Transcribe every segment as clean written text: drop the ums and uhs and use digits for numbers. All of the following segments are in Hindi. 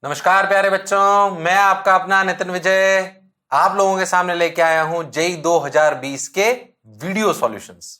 नमस्कार प्यारे बच्चों, मैं आपका अपना नितिन विजय आप लोगों के सामने लेके आया हूं जेई 2020 के वीडियो सॉल्यूशंस।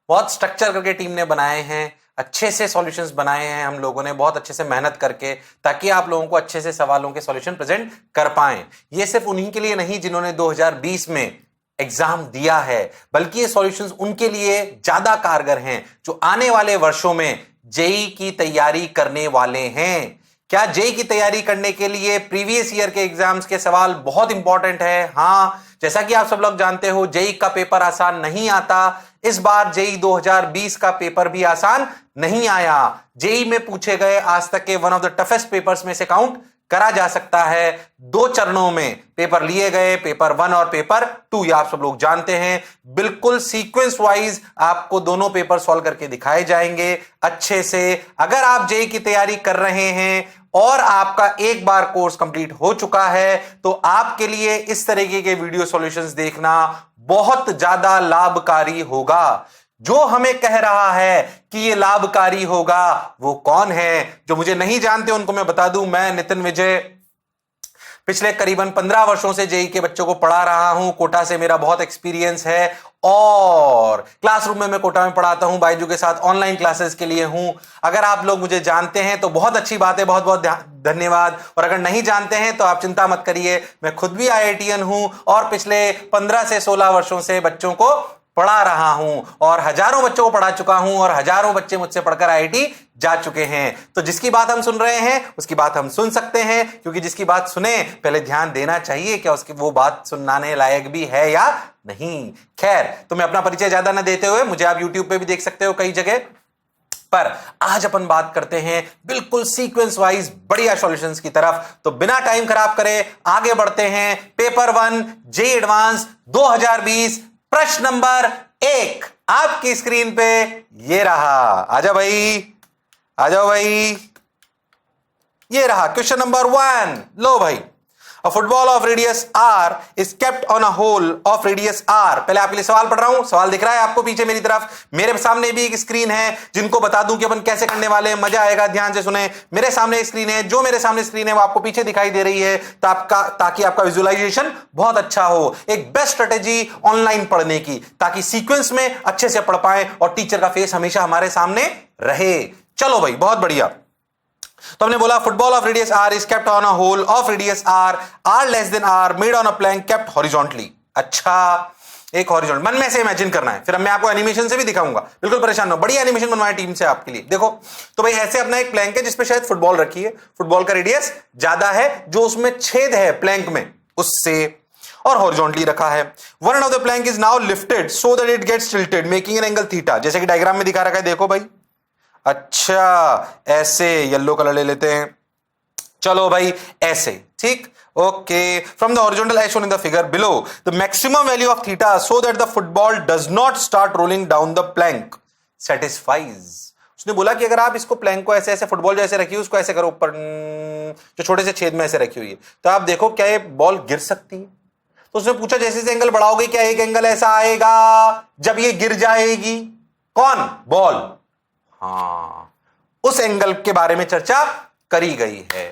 बहुत स्ट्रक्चर करके टीम ने बनाए हैं, अच्छे से सॉल्यूशंस बनाए हैं हम लोगों ने बहुत अच्छे से मेहनत करके, ताकि आप लोगों को अच्छे से सवालों के सॉल्यूशन प्रेजेंट कर पाएं। ये सिर्फ उन्हीं के लिए नहीं जिन्होंने 2020 में एग्जाम दिया है, बल्कि ये सॉल्यूशंस उनके लिए ज्यादा कारगर हैं जो आने वाले वर्षों में जेई की तैयारी करने वाले हैं। क्या जेई की तैयारी करने के लिए प्रीवियस ईयर के एग्जाम्स के सवाल बहुत इंपॉर्टेंट है? हाँ, जैसा कि आप सब लोग जानते हो, जेई का पेपर आसान नहीं आता। इस बार जेई 2020 का पेपर भी आसान नहीं आया। जेई में पूछे गए आज तक के one of the toughest papers में से काउंट करा जा सकता है। 2 चरणों में पेपर लिए गए, पेपर 1 और पेपर 2, ये आप सब लोग जानते हैं। बिल्कुल सीक्वेंस वाइज आपको दोनों पेपर सॉल्व करके दिखाए जाएंगे अच्छे से। अगर आप जेई की तैयारी कर रहे हैं और आपका एक बार कोर्स कंप्लीट हो चुका है, तो आपके लिए इस तरीके के वीडियो सॉल्यूशंस देखना बहुत ज्यादा लाभकारी होगा। जो हमें कह रहा है कि ये लाभकारी होगा वो कौन है? जो मुझे नहीं जानते उनको मैं बता दूं, मैं नितिन विजय पिछले करीबन 15 वर्षों से जेई के बच्चों को पढ़ा रहा हूं। कोटा से मेरा बहुत एक्सपीरियंस है और क्लासरूम में मैं कोटा में पढ़ाता हूं, बायजू के साथ ऑनलाइन क्लासेस के लिए हूं। अगर आप लोग मुझे जानते हैं तो बहुत अच्छी बात है, बहुत बहुत धन्यवाद। और अगर नहीं जानते हैं तो आप चिंता मत करिए, मैं खुद भी आईआईटीएन हूं और पिछले 15 से 16 वर्षों से बच्चों को पढ़ा रहा हूं और हजारों बच्चों को पढ़ा चुका हूं और हजारों बच्चे मुझसे पढ़कर आईआईटी जा चुके हैं। तो जिसकी बात हम सुन रहे हैं उसकी बात हम सुन सकते हैं, क्योंकि जिसकी बात सुने पहले ध्यान देना चाहिए क्या उसकी वो बात सुनाने लायक भी है या नहीं। खैर, तो मैं अपना परिचय ज्यादा ना देते हुए, मुझे आप यूट्यूब पे भी देख सकते हो कई जगह पर। आज अपन बात करते हैं बिल्कुल सीक्वेंस वाइज बढ़िया सॉल्यूशंस की तरफ। तो बिना टाइम खराब करे आगे बढ़ते हैं। पेपर 1 जेई एडवांस 2020 प्रश्न नंबर 1 आपकी स्क्रीन पे ये रहा। आजा भाई, आ जाओ भाई, ये रहा क्वेश्चन नंबर 1। लो भाई, A football of radius r is kept on a hole of radius r। पहले आपके लिए सवाल पढ़ रहा हूं, सवाल दिख रहा है आपको पीछे मेरी तरफ। मेरे सामने भी एक स्क्रीन है जिनको बता दूं कि अपन कैसे करने वाले हैं, मजा आएगा, ध्यान से सुने। मेरे सामने एक स्क्रीन है, जो मेरे सामने स्क्रीन है वो आपको पीछे दिखाई दे रही है, ताकि आपका विजुअलाइजेशन बहुत अच्छा हो। एक बेस्ट स्ट्रेटेजी ऑनलाइन पढ़ने की, ताकि सीक्वेंस में अच्छे से पढ़ पाए और टीचर का फेस हमेशा हमारे सामने रहे। चलो भाई, बहुत बढ़िया। तो हमने बोला football of radius R is kept on a hole of radius R less than R made on a plank kept horizontally. अच्छा, एक हॉरिजॉन्टल मन में से इमेजिन करना है, फिर मैं आपको एनिमेशन से भी दिखाऊंगा, बिल्कुल परेशान ना हो। बढ़िया एनिमेशन बनवाए टीम से आपके लिए। देखो तो भाई, ऐसे अपना एक प्लैंक है जिसपे शायद फुटबॉल रखी है, फुटबॉल का रेडियस ज्यादा है, जो उसमें छेद है प्लैंक में उससे, और हॉरिजॉन्टली रखा है। One end of the plank is now lifted so that it gets tilted making an angle theta, जैसे कि डायग्राम में दिखा रखा है। देखो भाई, अच्छा ऐसे येलो कलर ले लेते हैं। चलो भाई, ऐसे, ठीक, okay. From the horizontal as shown in the figure below the maximum value of theta so that the football does not start rolling down the plank satisfies. उसने बोला कि अगर आप इसको प्लैंक को ऐसे ऐसे, फुटबॉल जैसे रखी हुई उसको ऐसे करो ऊपर, जो छोटे से छेद में ऐसे रखी हुई है, तो आप देखो क्या ये बॉल गिर सकती है? तो उसने पूछा जैसे जैसे एंगल बढ़ाओगे क्या एक एंगल ऐसा आएगा जब ये गिर जाएगी? कौन? बॉल। हाँ, उस एंगल के बारे में चर्चा करी गई है।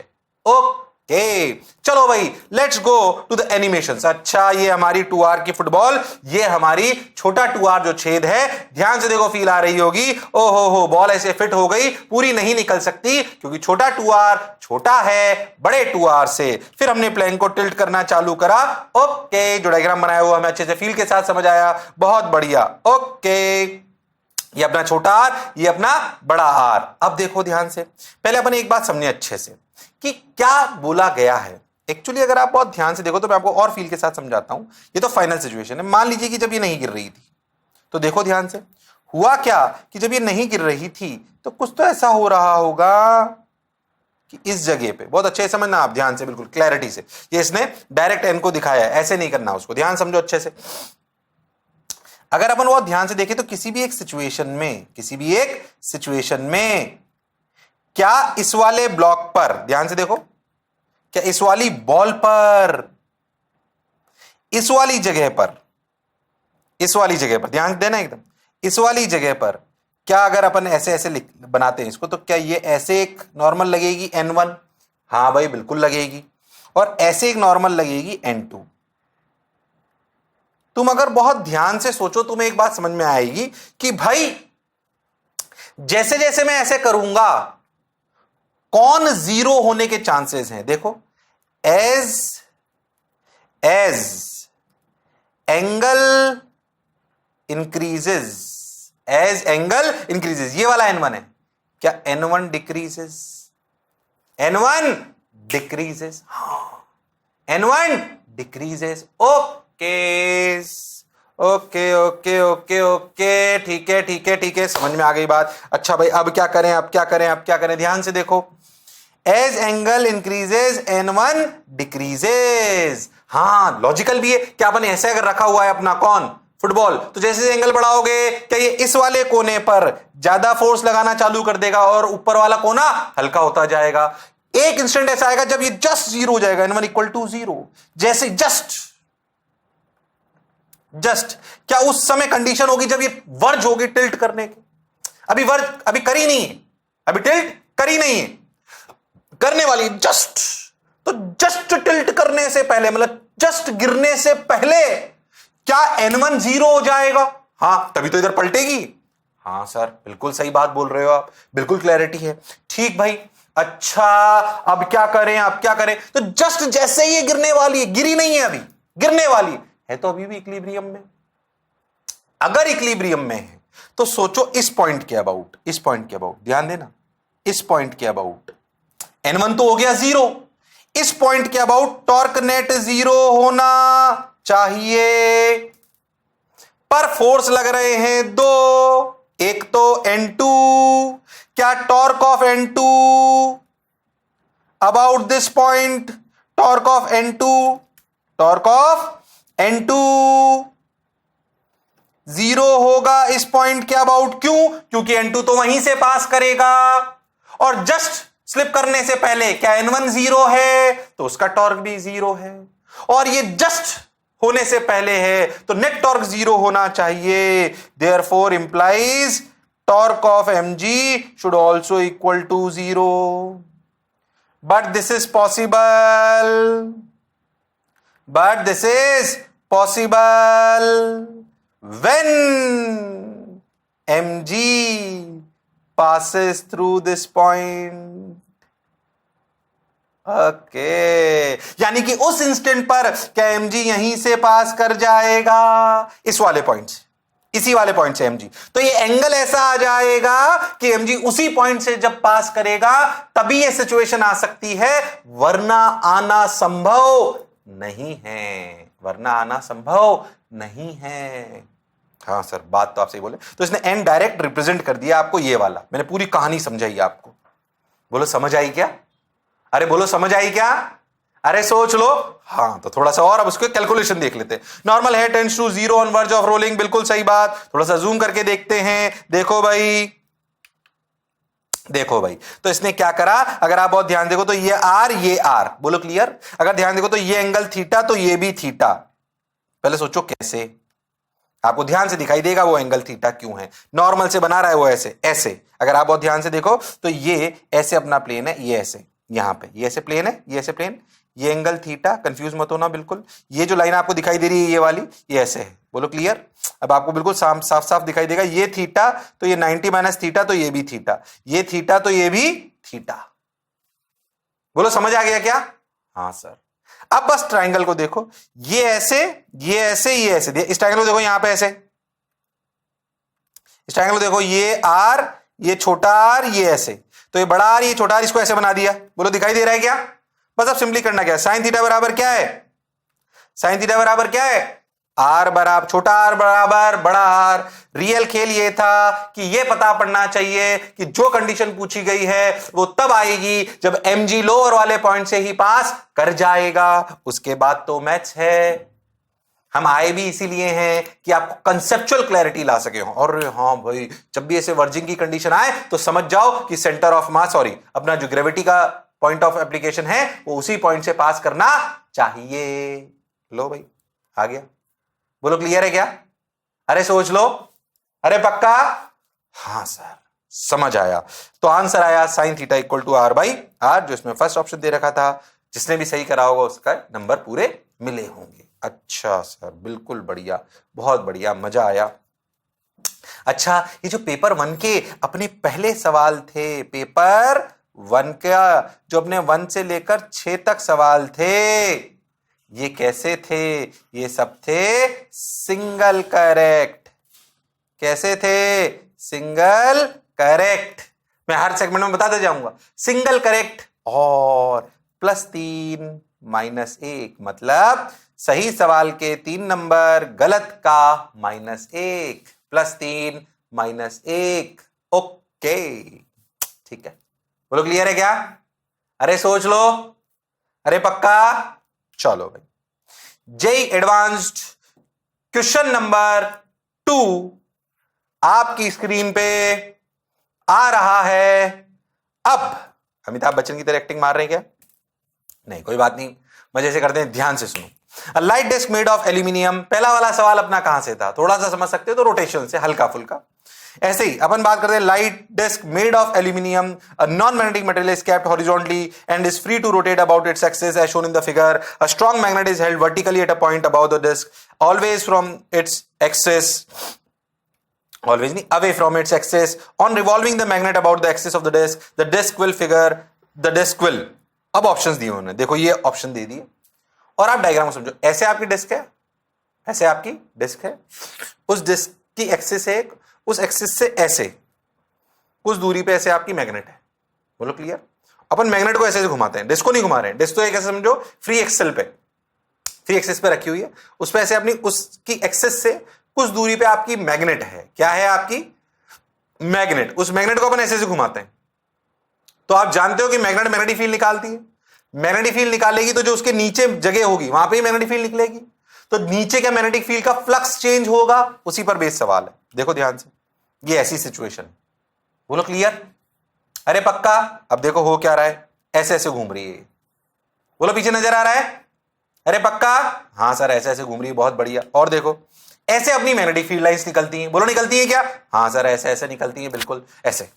ओके, चलो भाई, let's go to the animations. अच्छा, ये हमारी 2R की फुटबॉल, ये हमारी छोटा 2R जो छेद है, ध्यान से देखो, फील आ रही होगी। ओहो हो, बॉल ऐसे फिट हो गई, पूरी नहीं निकल सकती क्योंकि छोटा 2R छोटा है बड़े 2R से। फिर हमने प्लैंक को टिल्ट करना चालू करा। ओके, जो डायग्राम बनाया हुआ हमें अच्छे से फील के साथ समझ आया, बहुत बढ़िया। ओके, ये अपना छोटा आर, ये अपना बड़ा आर। अब देखो ध्यान से, पहले अपन एक बात समझे अच्छे से कि क्या बोला गया है। एक्चुअली अगर आप बहुत ध्यान से देखो तो मैं आपको और फील के साथ समझाता हूं। ये तो फाइनल सिचुएशन है। मान लीजिए कि जब ये नहीं गिर रही थी, तो देखो ध्यान से, हुआ क्या कि जब ये नहीं गिर रही थी तो कुछ तो ऐसा हो रहा होगा कि इस जगह पे, बहुत अच्छे से समझना आप ध्यान से, बिल्कुल क्लैरिटी से। ये इसने डायरेक्ट एन को दिखाया है, ऐसे नहीं करना उसको, ध्यान समझो अच्छे से। अगर अपन बहुत ध्यान से देखें तो किसी भी एक सिचुएशन में क्या इस वाले ब्लॉक पर, ध्यान से देखो, क्या इस वाली बॉल पर, इस वाली जगह पर ध्यान देना एकदम, इस वाली जगह पर क्या अगर अपन ऐसे ऐसे बनाते हैं इसको, तो क्या ये ऐसे एक नॉर्मल लगेगी N1? हाँ भाई बिल्कुल लगेगी, और ऐसे एक नॉर्मल लगेगी N2। तुम अगर बहुत ध्यान से सोचो तुम्हें एक बात समझ में आएगी कि भाई जैसे जैसे मैं ऐसे करूंगा कौन जीरो होने के चांसेस हैं। देखो, as as angle increases, as angle increases, ये वाला N1 है क्या? N1 डिक्रीजेस, N1 डिक्रीजेस, हाँ N1 decreases. Okay okay okay okay okay, ठीक है ठीक है ठीक है, समझ में आ गई बात। अच्छा भाई अब क्या करें, अब क्या करें, अब क्या करें? ध्यान से देखो, as angle increases N1 decreases. हाँ लॉजिकल भी है। क्या अपन ऐसे अगर रखा हुआ है अपना कौन, फुटबॉल, तो जैसे एंगल बढ़ाओगे क्या ये इस वाले कोने पर ज्यादा फोर्स लगाना चालू कर देगा और ऊपर वाला कोना हल्का होता जाएगा। एक इंस्टेंट ऐसा आएगा जब ये जस्ट जीरो हो जाएगा, N1 इक्वल टू जीरो। जैसे जस्ट क्या उस समय कंडीशन होगी जब ये वर्ज होगी टिल्ट करने की? अभी वर्ज अभी करी नहीं है, अभी टिल्ट करी नहीं है, करने वाली जस्ट। तो जस्ट टिल्ट करने से पहले, मतलब जस्ट गिरने से पहले क्या N1 जीरो हो जाएगा? हाँ तभी तो इधर पलटेगी। हाँ सर बिल्कुल सही बात बोल रहे हो आप, बिल्कुल क्लैरिटी है। ठीक भाई, अच्छा अब क्या करें, अब क्या करें? तो जस्ट जैसे ही ये गिरने वाली है, गिरी नहीं है अभी, गिरने वाली है तो अभी भी इक्विलिब्रियम में। अगर इक्विलिब्रियम में है तो सोचो इस पॉइंट के अबाउट, इस पॉइंट के अबाउट, ध्यान देना, इस पॉइंट के अबाउट N1 तो हो गया जीरो, इस पॉइंट के अबाउट टॉर्क नेट जीरो होना चाहिए, पर फोर्स लग रहे हैं दो। एक तो N2, क्या torque of N2 about this point, torque of N2, torque of N2 zero होगा इस पॉइंट के अबाउट। क्यों? क्योंकि N2 तो वहीं से पास करेगा, और जस्ट स्लिप करने से पहले क्या N1 जीरो है तो उसका टॉर्क भी जीरो है, और ये जस्ट होने से पहले है तो नेट टॉर्क जीरो होना चाहिए। Therefore implies torque of mg should also equal to zero. But this is possible, but this is possible when mg passes through this point। Okay, यानी कि उस इंस्टेंट पर क्या mg यहीं से पास कर जाएगा, इस वाले पॉइंट से, इसी वाले पॉइंट से mg। तो ये एंगल ऐसा आ जाएगा कि mg उसी पॉइंट से जब पास करेगा तभी ये सिचुएशन आ सकती है, वरना आना संभव नहीं है, वरना आना संभव नहीं है। हाँ सर बात तो आप सही बोले। तो इसने एन डायरेक्ट रिप्रेजेंट कर दिया आपको, ये वाला मैंने पूरी कहानी समझाई आपको। बोलो समझ आई क्या? अरे बोलो समझ आई क्या? अरे सोच लो। हाँ तो थोड़ा सा और अब उसके कैलकुलेशन देख लेते हैं। नॉर्मल है tends to zero on verge of rolling, बिल्कुल सही बात। थोड़ा सा जूम करके देखते हैं। देखो भाई, देखो भाई, तो इसने क्या करा, अगर आप बहुत ध्यान देखो तो ये आर, ये आर, बोलो क्लियर। अगर ध्यान देखो तो ये एंगल थीटा तो ये भी थीटा। पहले सोचो कैसे, आपको ध्यान से दिखाई देगा वो एंगल थीटा क्यों है। नॉर्मल से बना रहा है वो ऐसे ऐसे, अगर आप बहुत ध्यान से देखो तो ये ऐसे अपना प्लेन है, ये ऐसे यहां पे, ये ऐसे प्लेन है, ये ऐसे प्लेन, ये एंगल थीटा, कंफ्यूज मत होना बिल्कुल। ये जो लाइन आपको दिखाई दे रही है ये वाली, ये ऐसे है, बोलो क्लियर। अब आपको बिल्कुल साफ साफ दिखाई देगा, ये थीटा तो ये 90 माइनस थीटा तो ये भी थीटा, ये थीटा तो ये भी थीटा। बोलो समझ आ गया क्या? हाँ सर। अब बस ट्राइंगल को देखो, ये ऐसे, ये ऐसे, ये ऐसे। इस ट्राइंगल को देखो यहां पे ऐसे, इस ट्राइंगल को देखो, ये आर, ये छोटा आर, ये ऐसे, तो ये बड़ा आर, ये छोटा आर, इसको ऐसे बना दिया। बोलो दिखाई दे रहा है क्या? बस अब सिंपली करना क्या है, साइन थीटा बराबर क्या है, साइन थीटा बराबर क्या है, आर बराबर छोटा आर बराबर बड़ा आर। रियल खेल ये था कि ये पता पड़ना चाहिए कि जो कंडीशन पूछी गई है वो तब आएगी जब mg लोअर वाले पॉइंट से ही पास कर जाएगा, उसके बाद तो मैच है। हम आए भी इसीलिए हैं कि आपको कंसेप्चुअल क्लैरिटी ला सके हो। और हाँ भाई, जब भी ऐसे वर्जिंग की कंडीशन आए तो समझ जाओ कि सेंटर ऑफ मास, सॉरी अपना जो ग्रेविटी का पॉइंट ऑफ एप्लीकेशन है वो उसी पॉइंट से पास करना चाहिए। लो भाई आ गया, बोलो क्लियर है क्या? अरे सोच लो, अरे पक्का? हाँ सर। समझ आया। तो आंसर आया sine theta equal to R by R, जो इसमें फर्स्ट ऑप्शन दे रखा था। जिसने भी सही करा होगा उसका नंबर पूरे मिले होंगे। अच्छा सर, बिल्कुल बढ़िया, बहुत बढ़िया, मजा आया। अच्छा, ये जो पेपर 1 के अपने पहले सवाल थे, पेपर 1 का जो अपने 1 से लेकर 6 तक सवाल थे, ये कैसे थे? ये सब थे सिंगल करेक्ट। कैसे थे? Single correct. मैं हर सेगमेंट में बताते जाऊंगा। सिंगल करेक्ट और +3 -1, मतलब सही सवाल के 3 नंबर, गलत का -1, +3 -1। ओके, ठीक है, बोलो क्लियर है क्या? अरे सोच लो, अरे पक्का? चलो भाई, जेई एडवांस्ड क्वेश्चन नंबर 2 आपकी स्क्रीन पे आ रहा है। अब अमिताभ बच्चन की तरह एक्टिंग मार रहे हैं क्या? नहीं, कोई बात नहीं, मजे से करते हैं, ध्यान से सुनो। A light disk made of aluminium, पहला वाला सवाल अपना कहां से था? थोड़ा सा समझ सकते हो तो रोटेशन से, हल्का फुल्का। ऐसे ही अपन बात करते हैं light disc made of aluminium, a non-magnetic material is kept horizontally and is free to rotate about its axis as shown in the figure. A strong magnet is held vertically at a point above the disk, always from its axis, always away from its axis. On revolving the magnet about the axis of the disk will, अब ऑप्शंस दिए उन्होंने, देखो ये ऑप्शन दे दिए और आप डायग्राम को समझो। ऐसे आपकी डिस्क है, ऐसे आपकी डिस्क है, उस डिस्क की एक्सिस है, उस एक्सिस से ऐसे कुछ दूरी पे ऐसे आपकी मैग्नेट है। बोलो क्लियर? अपन मैग्नेट को ऐसे घुमाते हैं, डिस्क को नहीं घुमा रहे हैं। डिस्क तो एक ऐसे समझो फ्री एक्सिस पे रखी हुई है, उस पे ऐसे अपनी उसकी एक्सिस से कुछ दूरी पे आपकी मैग्नेट है। क्या है आपकी? मैग्नेट। उस मैग्नेट को अपन ऐसे घुमाते हैं तो आप जानते हो कि मैग्नेट मैग्नेटिक फील्ड निकालती है। मैग्नेटिक फील्ड निकालेगी तो जो उसके नीचे जगह होगी वहां पे ही मैग्नेटिक फील्ड निकलेगी। तो नीचे के मैग्नेटिक फील्ड का फ्लक्स चेंज होगा, उसी पर बेस सवाल है। देखो ध्यान से, ये ऐसी सिचुएशन। बोलो क्लियर? अरे पक्का? अब देखो हो क्या रहा है, ऐसे ऐसे घूम रही है। बोलो पीछे नजर आ रहा है? अरे पक्का? हाँ सर, ऐसे ऐसे घूम रही है, बहुत बढ़िया। और देखो ऐसे अपनी मैग्नेटिक फील्ड लाइंस निकलती हैं। बोलो निकलती है क्या? हाँ सर, ऐसे ऐसे निकलती है, बिल्कुल ऐसे।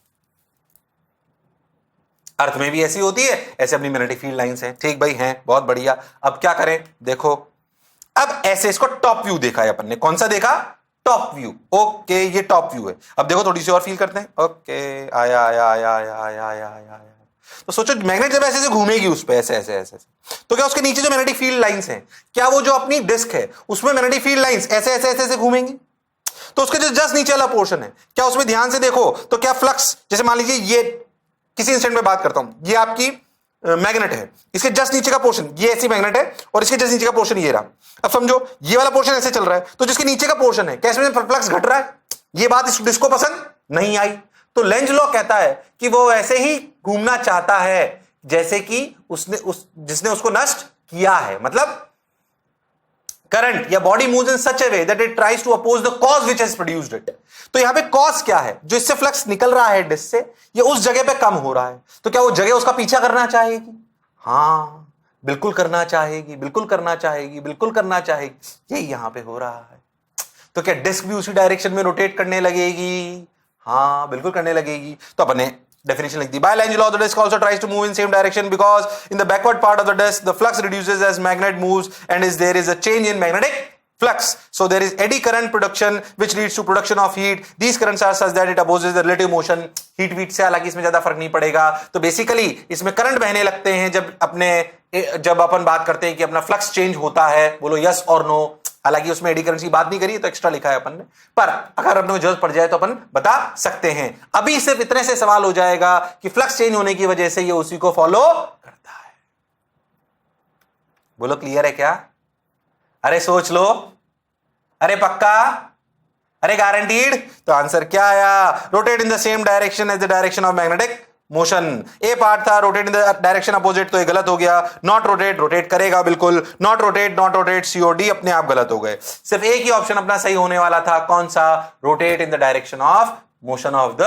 अर्थ में भी ऐसी होती है, ऐसे अपनी मैग्नेटिक फील्ड लाइंस हैं। ठीक भाई, हैं, बहुत बढ़िया। अब क्या करें? देखो, अब ऐसे इसको टॉप व्यू देखा है अपन ने। कौन सा देखा? Top view. ओके, ये टॉप व्यू है। अब देखो थोड़ी सी और फील करते हैं। ओके, आया आया आया आया आया आया आया। तो सोचो मैग्नेट जब ऐसे घूमेगी उस पे ऐसे ऐसे ऐसे, तो क्या उसके नीचे जो मैग्नेटिक फील्ड लाइंस हैं, क्या वो जो अपनी डिस्क है उसमें मैग्नेटिक फील्ड लाइंस ऐसे ऐसे ऐसे ऐसे घूमेंगी? तो उसके जो जस्ट नीचे वाला पोर्शन है, क्या उसमें ध्यान से देखो तो क्या फ्लक्स, जैसे मान लीजिए ये किसी इंस्टेंट में बात करता हूं, ये आपकी मैग्नेट है, इसके जस्ट नीचे का पोर्शन ये ऐसी मैग्नेट है और इसके जस्ट नीचे का पोर्शन ये रहा। अब समझो ये वाला पोर्शन ऐसे चल रहा है, तो जिसके नीचे का पोर्शन है क्या इसमें फ्लक्स घट रहा है? ये बात इस डिस्क को पसंद नहीं आई। तो लेंज लॉ कहता है कि वो ऐसे ही घूमना चाहता है जैसे कि जिसने उसको नष्ट किया है। मतलब करंट या body moves in such a way that it tries to oppose the cause which has produced it. तो यहां पे कॉज क्या है? जो इससे फ्लक्स निकल रहा है डिस्क से, ये उस जगह पे कम हो रहा है। तो क्या वो जगह उसका पीछा करना चाहेगी? हाँ, बिल्कुल करना चाहेगी, बिल्कुल करना चाहेगी, बिल्कुल करना चाहेगी। यही यहां पे हो रहा है। तो क्या डिस्क भी उसी डायरेक्शन में रोटेट करने लगेगी? हाँ, बिल्कुल करने लगेगी। तो अपन ने definition लिख दी। By Lenz's law, the disk also tries to move in same direction because in the backward part of the disk, the flux reduces as magnet moves and there is a change in magnetic flux. So there is eddy current production which leads to production of heat. These currents are such that it opposes the relative motion. Heat wheat से हालांकि इसमें ज्यादा फर्क नहीं पड़ेगा। तो बेसिकली इसमें करंट बहने लगते हैं जब अपन बात करते हैं कि अपना फ्लक्स चेंज होता है। बोलो यस और नो। हालांकि उसमें एडी करंट की बात नहीं करी, तो एक्स्ट्रा लिखा है अपन ने, पर अगर अपने को जरूरत पड़ जाए तो अपन बता सकते हैं। अभी सिर्फ इतने से सवाल हो जाएगा कि फ्लक्स चेंज होने की वजह से ये उसी को फॉलो करता है। बोलो क्लियर है क्या? अरे सोच लो, अरे पक्का, अरे गारंटीड। तो आंसर क्या आया? Rotate in the same direction as the direction of magnetic motion. A part था rotate in the direction opposite, तो ये गलत हो गया। नॉट रोटेट, रोटेट करेगा बिल्कुल। नॉट रोटेट, सीओडी अपने आप गलत हो गए। सिर्फ एक ही ऑप्शन अपना सही होने वाला था, कौन सा? Rotate in the direction of motion of the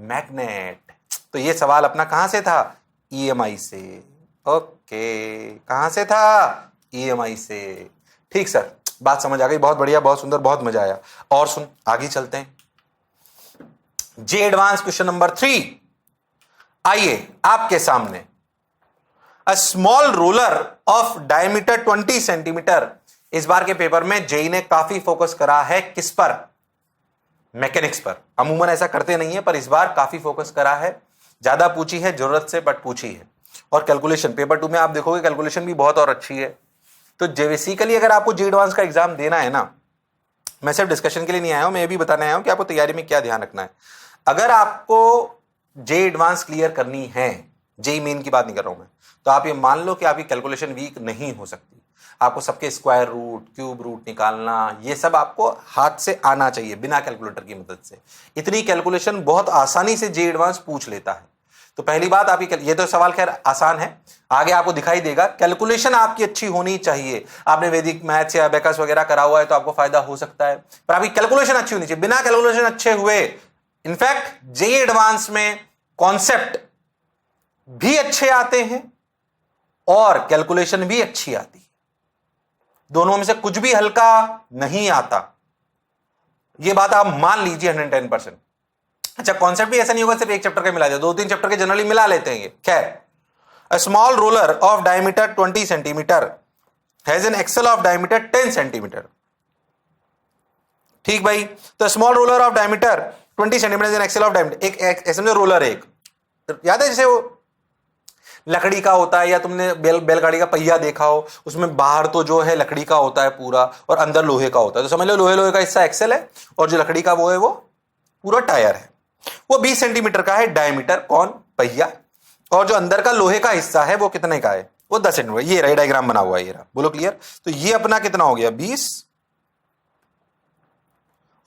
magnet. तो ये सवाल अपना कहां से था? ईएमआई से। ओके, कहां से था? ईएमआई से। ठीक सर, बात समझ आ गई, बहुत बढ़िया, बहुत सुंदर, बहुत मजा आया। और सुन, आगे चलते हैं। जे एडवांस क्वेश्चन नंबर 3 आइए आपके सामने। अ small roller of diameter 20 centimetre. इस बार के पेपर में जेई ने काफी फोकस करा है किस पर? मैकेनिक्स पर। अमूमन ऐसा करते नहीं है, पर इस बार काफी फोकस करा है, ज्यादा पूछी है जरूरत से, बट पूछी है। और कैलकुलेशन पेपर 2 में आप देखोगे कैलकुलेशन भी बहुत और अच्छी है। तो बेसिकली अगर आपको जे एडवांस का एग्जाम देना है ना, मैं सिर्फ डिस्कशन के लिए नहीं आया हूं, मैं ये भी बताने आया हूं कि आपको तैयारी में क्या ध्यान रखना है। अगर आपको जे एडवांस क्लियर करनी है, जेई मेन की बात नहीं कर रहा हूं मैं, तो आप ये मान लो कि आपकी कैलकुलेशन वीक नहीं हो सकती। आपको सबके स्क्वायर रूट, क्यूब रूट निकालना, ये सब आपको हाथ से आना चाहिए बिना कैलकुलेटर की मदद से। इतनी कैलकुलेशन बहुत आसानी से जे एडवांस पूछ लेता है। तो पहली बात आपकी, ये तो सवाल खैर आसान है, आगे आपको दिखाई देगा। कैलकुलेशन आपकी अच्छी होनी चाहिए। आपने वैदिक मैथ्स या अबेकस वगैरह करा हुआ है तो आपको फायदा हो सकता है, पर आपकी कैलकुलेशन अच्छी होनी चाहिए। बिना कैलकुलेशन अच्छे हुए, इनफैक्ट जे एडवांस में कॉन्सेप्ट भी अच्छे आते हैं और कैलकुलेशन भी अच्छी आती है। दोनों में से कुछ भी हल्का नहीं आता, यह बात आप मान लीजिए 110%। अच्छा, कॉन्सेप्ट भी ऐसा नहीं होगा सिर्फ एक चैप्टर के मिला दिया, 2-3 चैप्टर के जनरली मिला लेते हैं ये। खैर, a small roller of diameter 20 centimetre has an axle of diameter 10 centimetre. ठीक भाई, तो small roller of diameter 20 centimetre an axle of diameter, एक समझो रोलर है एक, याद है जैसे वो लकड़ी का होता है, या तुमने बैलगाड़ी का पहिया देखा हो, उसमें बाहर तो जो है लकड़ी का होता है पूरा और अंदर लोहे का होता है। तो समझ लो लोहे का हिस्सा एक्सेल है और जो लकड़ी का वो है वो पूरा टायर है। वो 20 सेंटीमीटर का है डायमीटर, कौन? पहिया। और जो अंदर का लोहे का हिस्सा है वो कितने का है? वो 10 सेंटीमीटर। ये रहा डायग्राम बना हुआ है, ये रहा, बोलो क्लियर। तो ये अपना कितना हो गया? 20,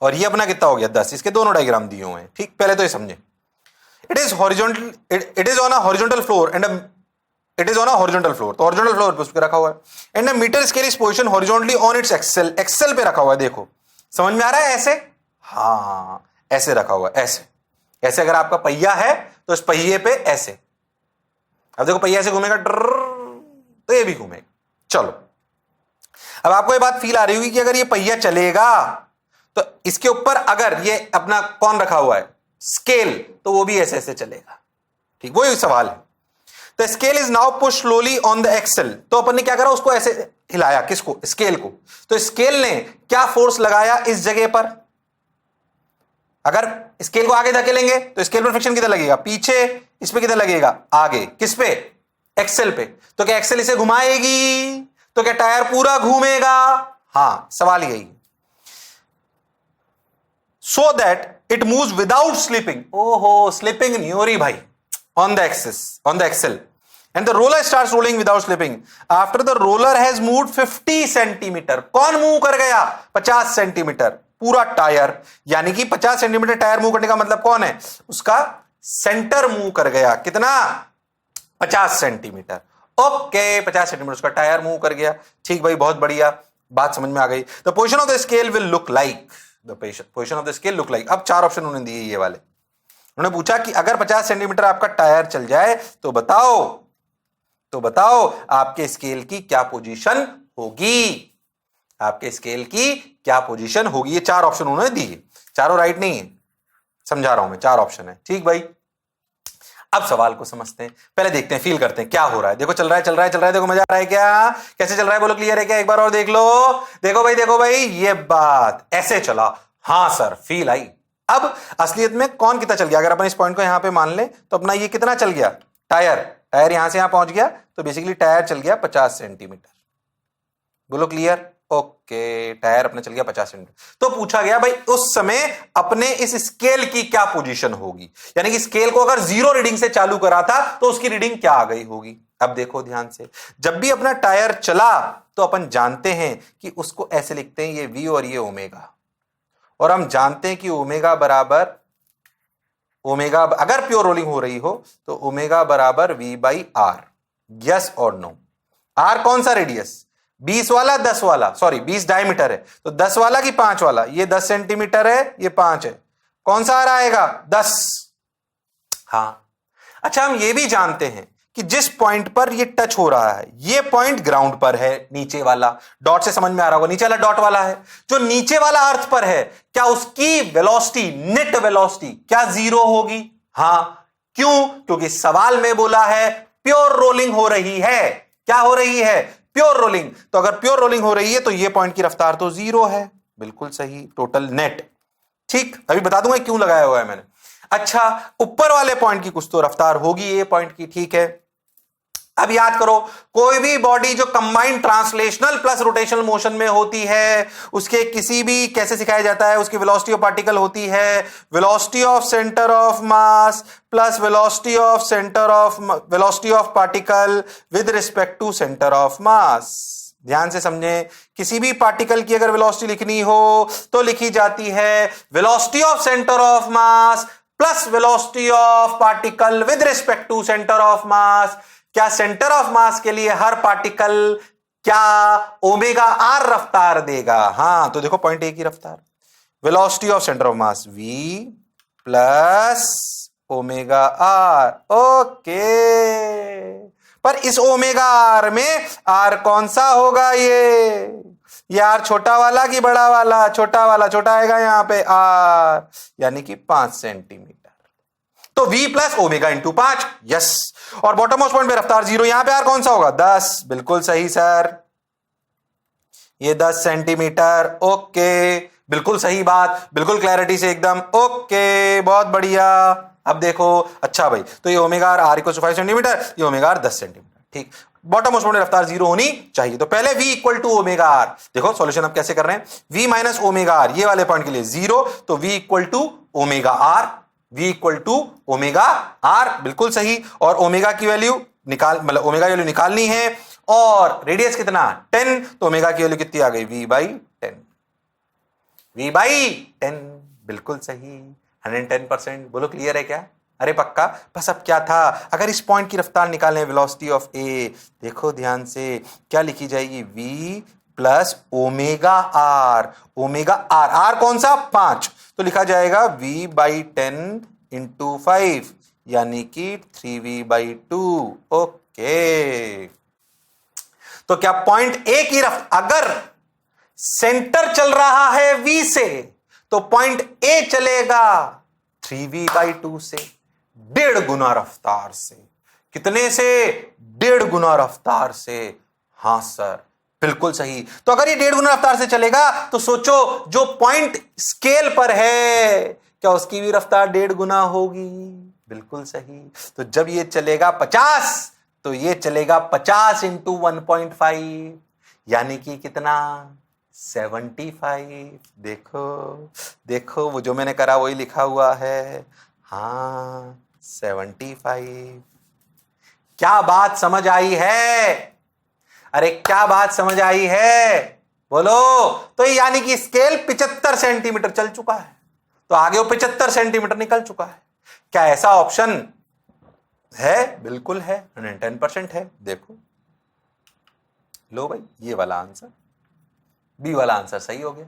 और ये अपना कितना हो गया? 10। इसके दोनों डायग्राम दिए हुए हैं। ठीक, पहले तो ये समझे। It is horizontal, it is on a horizontal floor and it is on a horizontal floor. तो हॉरिजॉन्टल फ्लोर पे उस पे रखा हुआ है, and a metre scale is position horizontally on its axle. Axle पे रखा हुआ है, देखो समझ में आ रहा है? ऐसे, हाँ ऐसे रखा हुआ है, ऐसे ऐसे। अगर आपका पहिया है तो इस पहिए पे ऐसे, अब देखो पहिया से घूमेगा तो ये भी घूमेगा। चलो, अब आपको ये बात फील आ रही होगी कि अगर ये पहिया चलेगा तो इसके ऊपर अगर ये अपना कौन रखा हुआ है? स्केल, तो वो भी ऐसे ऐसे चलेगा। ठीक, वही सवाल है। The scale is now push slowly on the axle. तो अपन ने क्या करा? उसको ऐसे हिलाया, किसको? स्केल को। तो स्केल ने क्या फोर्स लगाया इस जगह पर? अगर स्केल को आगे धकेलेंगे तो स्केल पर फ्रिक्शन किधर लगेगा? पीछे। इस पे किधर लगेगा? आगे। किस पे? एक्सेल पे। तो क्या एक्सेल इसे घुमाएगी? तो क्या टायर पूरा घूमेगा? हां, सवाल यही। So that it moves without slipping. ओहो, स्लिपिंग नहीं हो रही भाई on the axle, and the roller starts rolling without slipping after the roller has moved 50 centimetre. कौन मूव कर गया? 50 सेंटीमीटर पूरा टायर। यानी कि 50 सेंटीमीटर टायर मूव करने का मतलब कौन है? उसका सेंटर मूव कर गया। कितना? 50 सेंटीमीटर। ओके, 50 सेंटीमीटर उसका टायर मूव कर गया। ठीक भाई, बहुत बढ़िया, बात समझ में आ गई। The position of the scale will look like, the position of the scale look like. अब 4 ऑप्शन उन्होंने दिए, ये वाले। उन्होंने पूछा कि अगर 50 सेंटीमीटर आपका टायर चल जाए तो बताओ आपके स्केल की क्या पोजीशन होगी? आपके स्केल की क्या पोजीशन होगी? ये 4 ऑप्शन उन्होंने दिए, चारों राइट नहीं है, समझा रहा हूं मैं, 4 ऑप्शन है। ठीक भाई, अब सवाल को समझते हैं, पहले देखते हैं, फील करते हैं क्या हो रहा है। देखो चल रहा है, देखो मजा आ रहा है क्या? कैसे चल रहा है बोलो, क्लियर है क्या? एक बार और देख लो। देखो भाई ये बात ऐसे चला, हां सर, फील आई। अब असलियत में कौन कितना चल गया? अगर अपन इस पॉइंट को यहां पे मान ले तो अपना ये कितना चल गया? टायर यहां से यहां पहुंच गया, तो बेसिकली टायर चल गया 50 सेंटीमीटर। बोलो क्लियर? ओके, टायर अपने चल गया 50 सेंटीमीटर। तो पूछा गया भाई उस समय अपने इस स्केल की क्या पोजीशन होगी? यानी कि स्केल को अगर 0 रीडिंग से चालू करा था तो उसकी रीडिंग क्या आ गई होगी? अब देखो ध्यान से, जब भी अपना टायर चला तो अपन जानते हैं कि उसको ऐसे लिखते हैं, ये V और ये ओमेगा। और हम जानते हैं कि ओमेगा बराबर ओमेगा, अगर प्योर रोलिंग हो रही हो तो ओमेगा बराबर V/R। यस और नो? R कौन सा रेडियस? 20 वाला 10 वाला, सॉरी 20 डायमीटर है, तो 10 वाला कि 5 वाला? ये 10 सेंटीमीटर है, ये 5 है, कौन सा R आएगा? 10। हाँ, अच्छा हम ये भी जानते हैं कि जिस पॉइंट पर ये टच हो रहा है, ये पॉइंट ग्राउंड पर है, नीचे वाला डॉट से समझ में आ रहा होगा, नीचे वाला डॉट वाला है, जो नीचे वाला अर्थ पर है, क्या उसकी वेलोसिटी, नेट वेलोसिटी क्या जीरो होगी? हां। क्यों? क्योंकि सवाल में बोला है प्योर रोलिंग हो रही है। क्या हो रही है? Pure rolling. तो अगर प्योर रोलिंग हो रही है तो ये पॉइंट की रफ्तार तो जीरो है। बिल्कुल सही, टोटल नेट। ठीक, अभी बता दूंगा क्यों लगाया हुआ है मैंने। अच्छा, ऊपर वाले पॉइंट की कुछ तो रफ्तार होगी ये पॉइंट की, ठीक है। अब याद करो, कोई भी बॉडी जो combined translational plus rotational motion में होती है, उसके किसी भी, कैसे सिखाया जाता है, उसकी वेलोसिटी ऑफ पार्टिकल होती है velocity of centre of mass plus velocity of particle with respect to centre of mass. ध्यान से समझें, किसी भी पार्टिकल की अगर वेलोसिटी लिखनी हो तो लिखी जाती है velocity of centre of mass plus velocity of particle with respect to centre of mass. क्या सेंटर ऑफ मास के लिए हर पार्टिकल क्या ओमेगा आर रफ्तार देगा? हां, तो देखो पॉइंट ए की रफ्तार, velocity of centre of mass v plus omega R. Okay, पर इस ओमेगा आर में आर कौन सा होगा? ये आर छोटा वाला कि बड़ा वाला? छोटा वाला, छोटा आएगा यहां पे आर, यानी कि 5 सेंटीमीटर। तो v plus omega into 5, yes. और बॉटम मोस्ट पॉइंट पे रफ्तार जीरो, यहां पे आर कौन सा होगा? 10। बिल्कुल सही सर, ये 10 सेंटीमीटर। ओके, बिल्कुल सही बात, बिल्कुल क्लैरिटी से एकदम। ओके, बहुत बढ़िया। अब देखो, अच्छा भाई, तो ये omega R equal to 5 centimetre, ये ओमेगा आर 10 सेंटीमीटर। ठीक, बॉटम मोस्ट पॉइंट में रफ्तार जीरो होनी चाहिए। तो पहले v equal to omega R, देखो सॉल्यूशन अब कैसे कर रहे हैं, v माइनस ओमेगा आर, ये वाले पॉइंट के लिए जीरो, तो v equal to omega R, v equal to omega R, बिल्कुल सही। और ओमेगा की वैल्यू निकाल, मतलब ओमेगा की वैल्यू निकालनी है, और रेडियस कितना? 10, तो ओमेगा की वैल्यू कितनी आ गई? v बाई 10, v बाई 10, बिल्कुल सही, 110%। बोलो क्लियर है क्या? अरे पक्का। बस अब क्या था, अगर इस पॉइंट की रफ्तार निकालें, वेलोसिटी ऑफ ए, देखो ध्यान से, क्या लिखी जाएगी? v plus omega R, omega R, R कौन सा? 5, तो लिखा जाएगा v बाई 10 इंटू 5, यानी कि 3v बाई 2। ओके, तो क्या पॉइंट ए की अगर सेंटर चल रहा है v से, तो पॉइंट ए चलेगा 3v बाई 2 से, 1.5 गुना रफ्तार से। कितने से? 1.5 गुना रफ्तार से। हां सर, बिल्कुल सही। तो अगर ये 1.5 गुना रफ्तार से चलेगा, तो सोचो जो पॉइंट स्केल पर है, क्या उसकी भी रफ्तार 1.5 गुना होगी? बिल्कुल सही। तो जब ये चलेगा 50, तो ये चलेगा 50 इंटू 1.5, यानी कि कितना? 75। देखो देखो, वो जो मैंने करा वही लिखा हुआ है। हाँ, 75। क्या बात समझ आई है? अरे क्या बात समझ आई है? बोलो। तो यानी कि स्केल 75 सेंटीमीटर चल चुका है, तो आगे वो 75 सेंटीमीटर निकल चुका है। क्या ऐसा ऑप्शन है? बिल्कुल है, 110% है। देखो, लो भाई, ये वाला आंसर, बी वाला आंसर सही हो गया।